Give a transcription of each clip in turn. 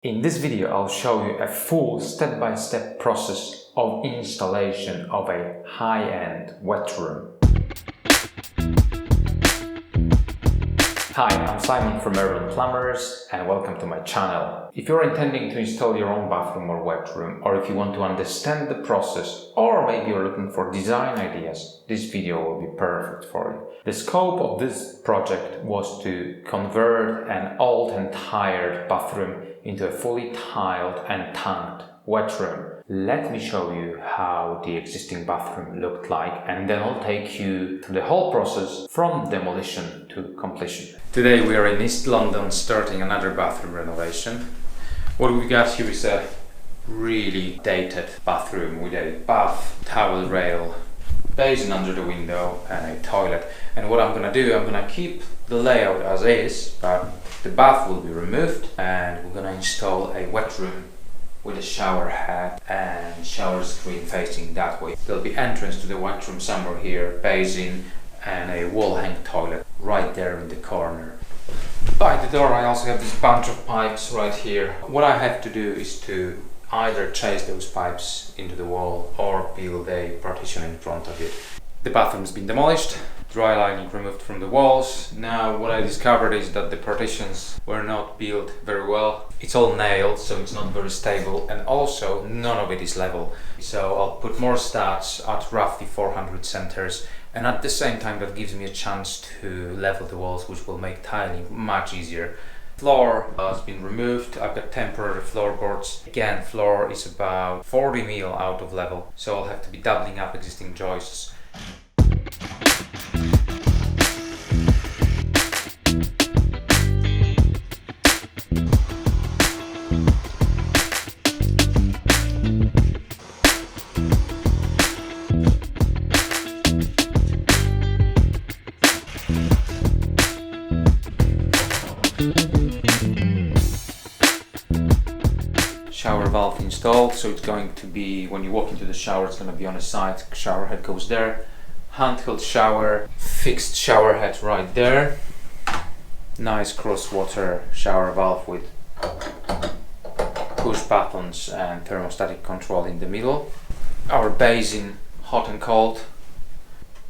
In this video, I'll show you a full step-by-step process of installation of a high-end wet room. Hi, I'm Simon from Urban Plumbers and welcome to my channel. If you're intending to install your own bathroom or wet room, or if you want to understand the process, or maybe you're looking for design ideas, this video will be perfect for you. The scope of this project was to convert an old and tired bathroom into a fully tiled and tanked wet room. Let me show you how the existing bathroom looked like, and then I'll take you through the whole process from demolition to completion. Today we are in East London starting another bathroom renovation. What we got here is a really dated bathroom with a bath, towel rail, basin under the window and a toilet. And what I'm gonna do, I'm gonna keep the layout as is, but the bath will be removed and we're gonna install a wet room with a shower head and shower screen facing that way. There'll be entrance to the wet room somewhere here, basin and a wall hang toilet right there in the corner. By the door I also have this bunch of pipes right here. What I have to do is to either chase those pipes into the wall or build a partition in front of it. The bathroom's been demolished, dry lining removed from the walls. Now what I discovered is that the partitions were not built very well. It's all nailed, so it's not very stable, and also none of it is level. So I'll put more studs at roughly 400 centers, and at the same time that gives me a chance to level the walls, which will make tiling much easier. Floor has been removed. I've got temporary floorboards. Again, floor is about 40 mil out of level, so I'll have to be doubling up existing joists. Shower valve installed, so it's going to be, when you walk into the shower, it's going to be on the side. Shower head goes there. Handheld shower, fixed shower head right there. Nice cross water shower valve with push buttons and thermostatic control in the middle. Our basin, hot and cold.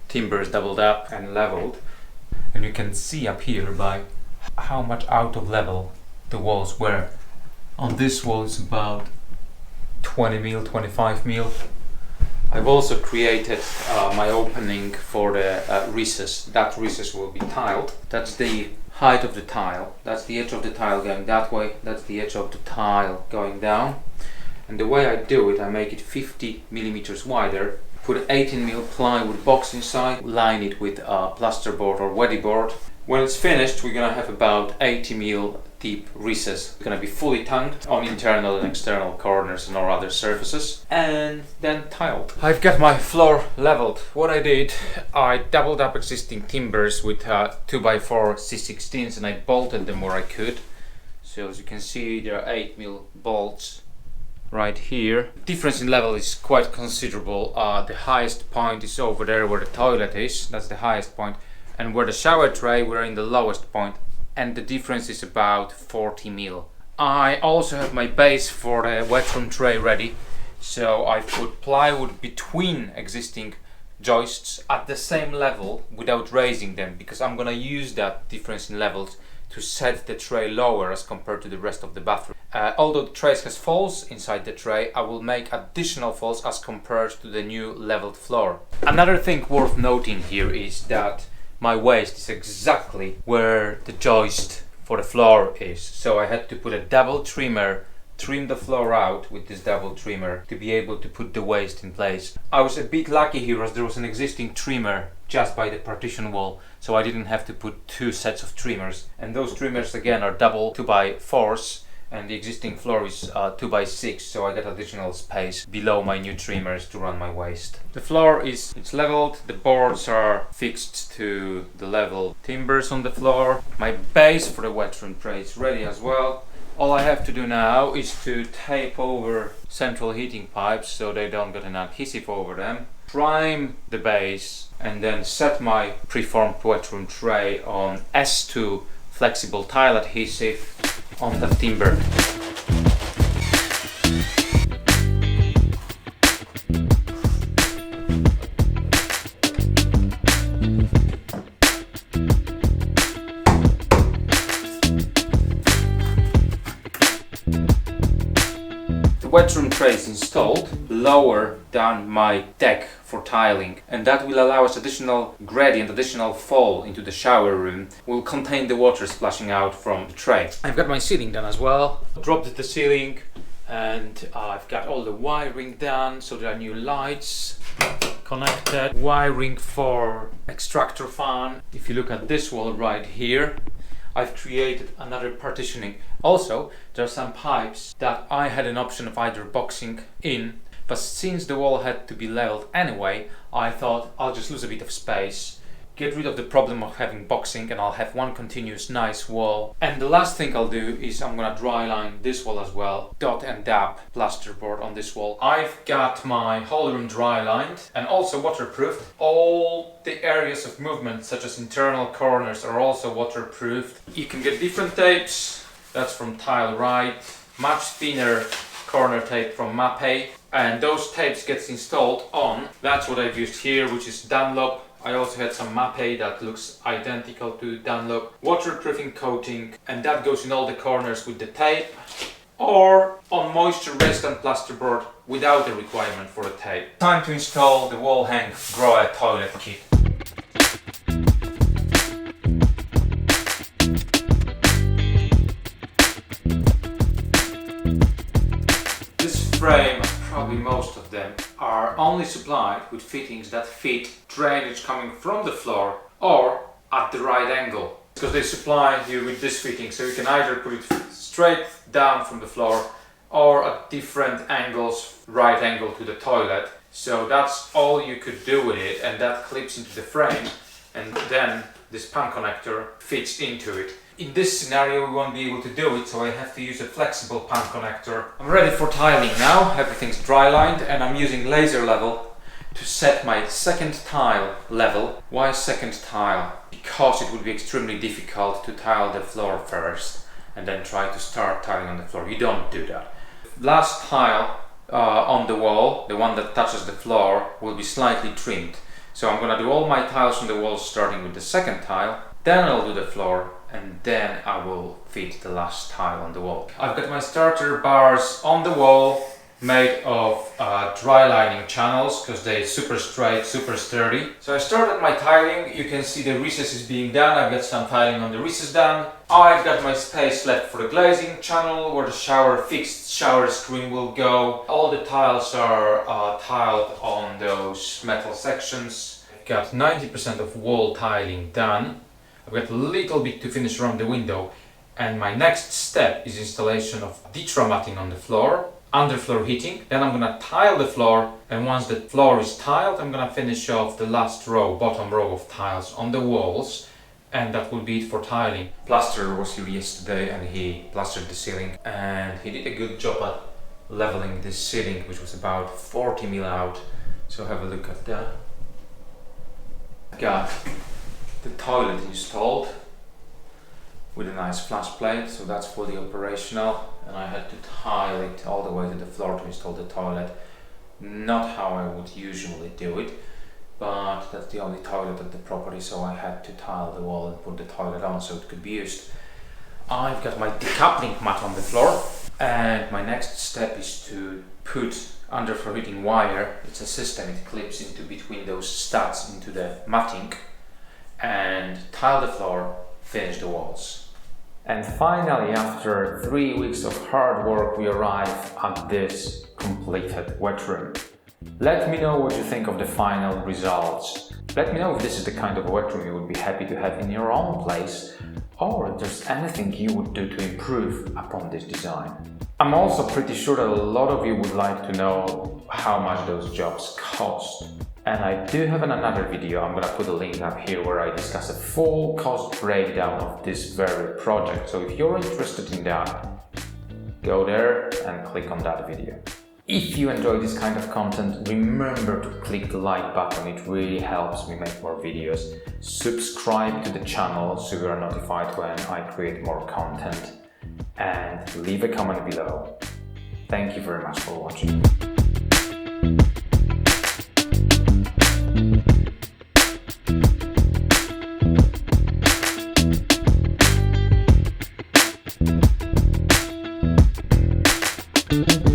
Timbers doubled up and leveled. And you can see up here by how much out of level the walls were. On this wall is about 20 mil, 25 mil. I've also created my opening for the recess. That recess will be tiled. That's the height of the tile. That's the edge of the tile going that way. That's the edge of the tile going down. And the way I do it, I make it 50 millimeters wider. Put an 18 mil plywood box inside. Line it with a plasterboard or weddy board. When it's finished, we're gonna have about 80 mil deep recess. It's gonna be fully tanked on internal and external corners and all other surfaces, and then tiled. I've got my floor leveled. What I did, I doubled up existing timbers with 2x4 C16s and I bolted them where I could. So as you can see, there are 8 mil bolts right here. The difference in level is quite considerable. The highest point is over there where the toilet is. That's the highest point. And where the shower tray, we're in the lowest point, and the difference is about 40 mil. I also have my base for the wet room tray ready, so I put plywood between existing joists at the same level without raising them, because I'm gonna use that difference in levels to set the tray lower as compared to the rest of the bathroom. Although the tray has falls inside the tray, I will make additional falls as compared to the new leveled floor. Another thing worth noting here is that my waist is exactly where the joist for the floor is. So I had to put a double trimmer, trim the floor out with this double trimmer to be able to put the waist in place. I was a bit lucky here as there was an existing trimmer just by the partition wall, so I didn't have to put two sets of trimmers. And those trimmers again are double 2x4s, and the existing floor is 2x6, so I got additional space below my new trimmers to run my waist. The floor it's leveled, the boards are fixed to the level timbers on the floor. My base for the wet room tray is ready as well. All I have to do now is to tape over central heating pipes so they don't get an adhesive over them, prime the base, and then set my preformed wet room tray on S2 flexible tile adhesive on the timber. The wet room tray is installed lower than my deck for tiling, and that will allow us additional gradient, additional fall into the shower room. Will contain the water splashing out from the tray. I've got my ceiling done as well. Dropped the ceiling, and I've got all the wiring done, so there are new lights connected, wiring for extractor fan. If you look at this wall right here, I've created another partitioning. Also, there are some pipes that I had an option of either boxing in, but since the wall had to be leveled anyway, I thought I'll just lose a bit of space, get rid of the problem of having boxing, and I'll have one continuous nice wall. And the last thing I'll do is I'm gonna dry line this wall as well, dot and dab plasterboard on this wall. I've got my whole room dry lined and also waterproofed. All the areas of movement, such as internal corners, are also waterproofed. You can get different tapes. That's from Tile Right, much thinner corner tape from Mapei, and those tapes gets installed on. That's what I've used here, which is Dunlop. I also had some Mapei that looks identical to Dunlop. Waterproofing coating, and that goes in all the corners with the tape, or on moisture resistant plasterboard without the requirement for a tape. Time to install the wall hang grower toilet kit. Frame, probably most of them, are only supplied with fittings that fit drainage coming from the floor or at the right angle, because they supply you with this fitting, so you can either put it straight down from the floor or at different angles, right angle to the toilet. So that's all you could do with it, and that clips into the frame, and then this pan connector fits into it. In this scenario we won't be able to do it, so I have to use a flexible pan connector. I'm ready for tiling now, everything's dry lined, and I'm using laser level to set my second tile level. Why second tile? Because it would be extremely difficult to tile the floor first and then try to start tiling on the floor. You don't do that. Last tile on the wall, the one that touches the floor, will be slightly trimmed. So I'm gonna do all my tiles on the wall starting with the second tile, then I'll do the floor, and then I will fit the last tile on the wall. I've got my starter bars on the wall made of dry lining channels, because they're super straight, super sturdy. So I started my tiling. You can see the recess is being done. I've got some tiling on the recess done. I've got my space left for the glazing channel where the fixed shower screen will go. All the tiles are tiled on those metal sections. I've got 90% of wall tiling done. I've got a little bit to finish around the window, and my next step is installation of Ditra matting on the floor, underfloor heating. Then I'm gonna tile the floor, and once the floor is tiled, I'm gonna finish off the last row, bottom row of tiles on the walls, and that will be it for tiling. Plasterer was here yesterday and he plastered the ceiling, and he did a good job at leveling this ceiling, which was about 40 mil out. So have a look at that. Got the toilet installed with a nice flush plate, so that's fully operational, and I had to tile it all the way to the floor to install the toilet. Not how I would usually do it, but that's the only toilet at the property, so I had to tile the wall and put the toilet on so it could be used. I've got my decoupling mat on the floor, and my next step is to put underfloor heating wire. It's a system, it clips into between those studs into the matting, and tile the floor, finish the walls. And finally, after 3 weeks of hard work, we arrive at this completed wet room. Let me know what you think of the final results. Let me know if this is the kind of wet room you would be happy to have in your own place, or if there's anything you would do to improve upon this design. I'm also pretty sure that a lot of you would like to know how much those jobs cost. And I do have another video, I'm gonna put a link up here, where I discuss a full cost breakdown of this very project. So if you're interested in that, go there and click on that video. If you enjoy this kind of content, remember to click the like button, it really helps me make more videos. Subscribe to the channel so you are notified when I create more content, and leave a comment below. Thank you very much for watching. Thank you.